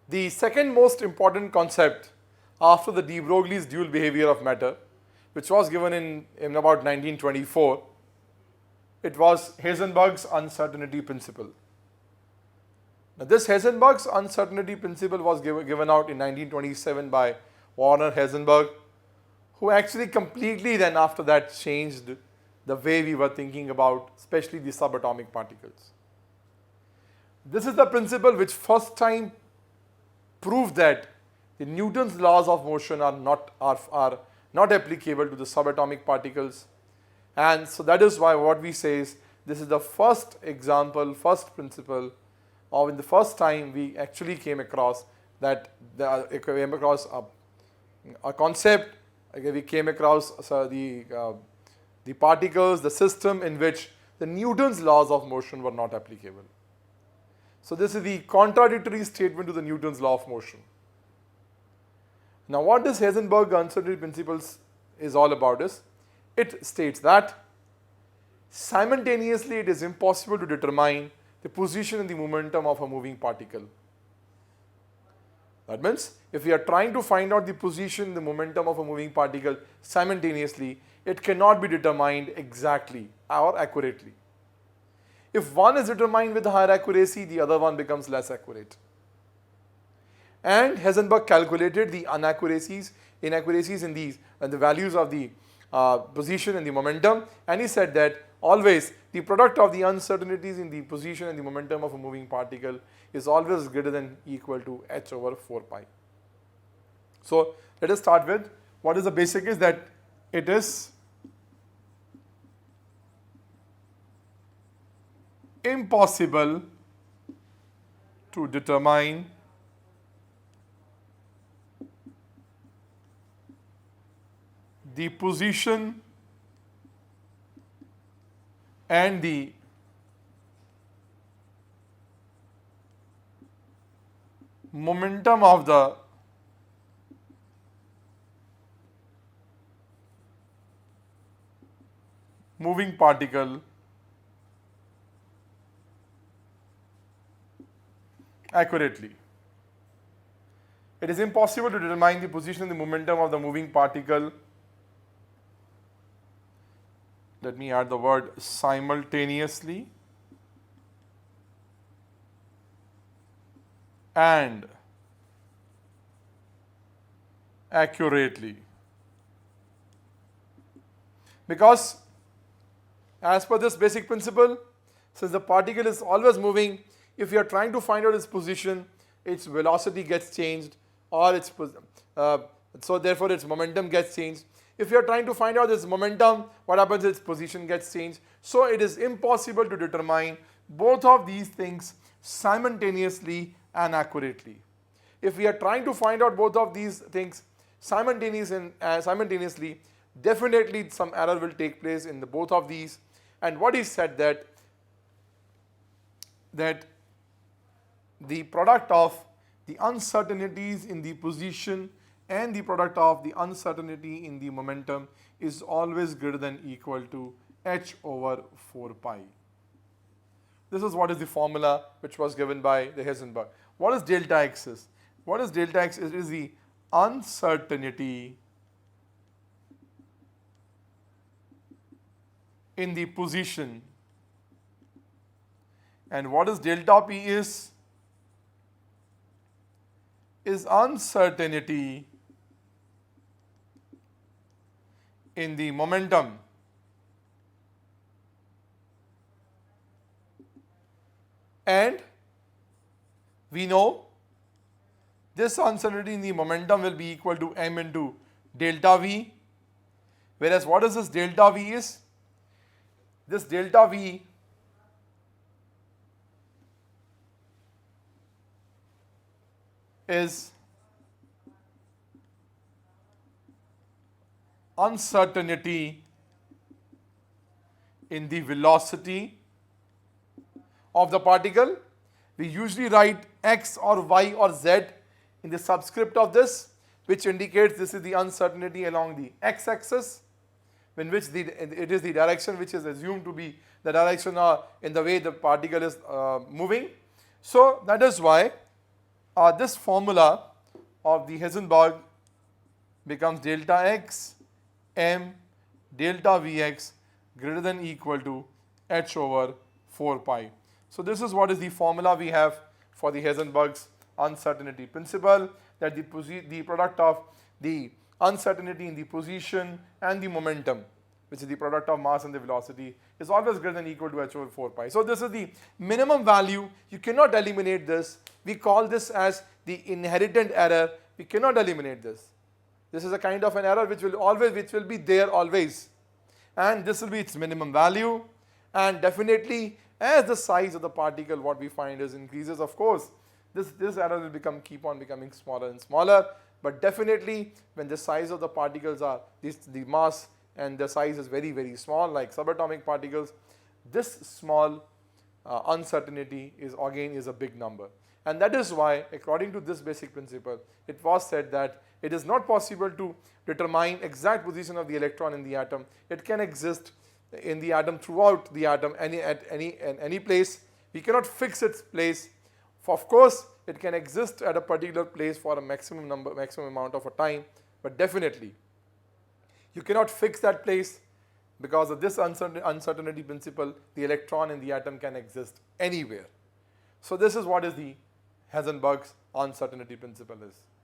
The second most important concept after the de Broglie's dual behavior of matter, which was given in about 1924, it was Heisenberg's uncertainty principle. Now, this Heisenberg's uncertainty principle was given out in 1927 by Werner Heisenberg, who actually completely then after that changed the way we were thinking about especially the subatomic particles. This is the principle which first time proved that the Newton's laws of motion are not applicable to the subatomic particles, and so that is why what we say is this is the first example, first principle, or in the first time we actually came across that a concept. We came across the particles, the system in which the Newton's laws of motion were not applicable. So this is the contradictory statement to the Newton's law of motion. Now what this Heisenberg uncertainty principles is all about is, it states that simultaneously it is impossible to determine the position and the momentum of a moving particle. That means if we are trying to find out the position, the momentum of a moving particle simultaneously, it cannot be determined exactly or accurately. If one is determined with higher accuracy, the other one becomes less accurate. And Heisenberg calculated the inaccuracies in these and the values of the position and the momentum, and he said that always the product of the uncertainties in the position and the momentum of a moving particle is always greater than equal to h over 4 pi. So let us start with what is the basic is that it is impossible to determine the position and the momentum of the moving particle accurately. It is impossible to determine the position and the momentum of the moving particle. Let me add the word simultaneously and accurately. Because as per this basic principle, since the particle is always moving, if you are trying to find out its position, its velocity gets changed, or so therefore its momentum gets changed. If you are trying to find out its momentum, what happens? Its position gets changed. So it is impossible to determine both of these things simultaneously and accurately. If we are trying to find out both of these things simultaneously, definitely some error will take place in the both of these. And what is said that the product of the uncertainties in the position and the product of the uncertainty in the momentum is always greater than equal to h over 4 pi. This is what is the formula which was given by the Heisenberg. What is delta x is? What is delta x? It is the uncertainty in the position. And what is delta p is uncertainty in the momentum. And we know this uncertainty in the momentum will be equal to m into delta v, whereas what is this delta v is? This delta v is uncertainty in the velocity of the particle. We usually write x or y or z in the subscript of this, which indicates this is the uncertainty along the x-axis, in which it is the direction which is assumed to be the direction in the way the particle is moving. So that is why this formula of the Heisenberg becomes delta x m delta Vx greater than or equal to h over 4 pi. So this is what is the formula we have for the Heisenberg's uncertainty principle, that the product of the uncertainty in the position and the momentum, which is the product of mass and the velocity, is always greater than or equal to h over 4 pi. So this is the minimum value. You cannot eliminate this. We call this as the inherent error. We cannot eliminate this. This is a kind of an error which will be there always, and this will be its minimum value. And definitely, as the size of the particle, what we find is increases, of course, this error will keep on becoming smaller and smaller. But definitely, when the size of the particles are the mass and the size is very, very small, like subatomic particles, this small uncertainty is a big number. And that is why, according to this basic principle, it was said that it is not possible to determine exact position of the electron in the atom. It can exist in the atom, throughout the atom, at any place. We cannot fix its place. Of course, it can exist at a particular place for a maximum amount of a time, but definitely you cannot fix that place. Because of this uncertainty principle, the electron in the atom can exist anywhere. So this is what is the Heisenberg's uncertainty principle is.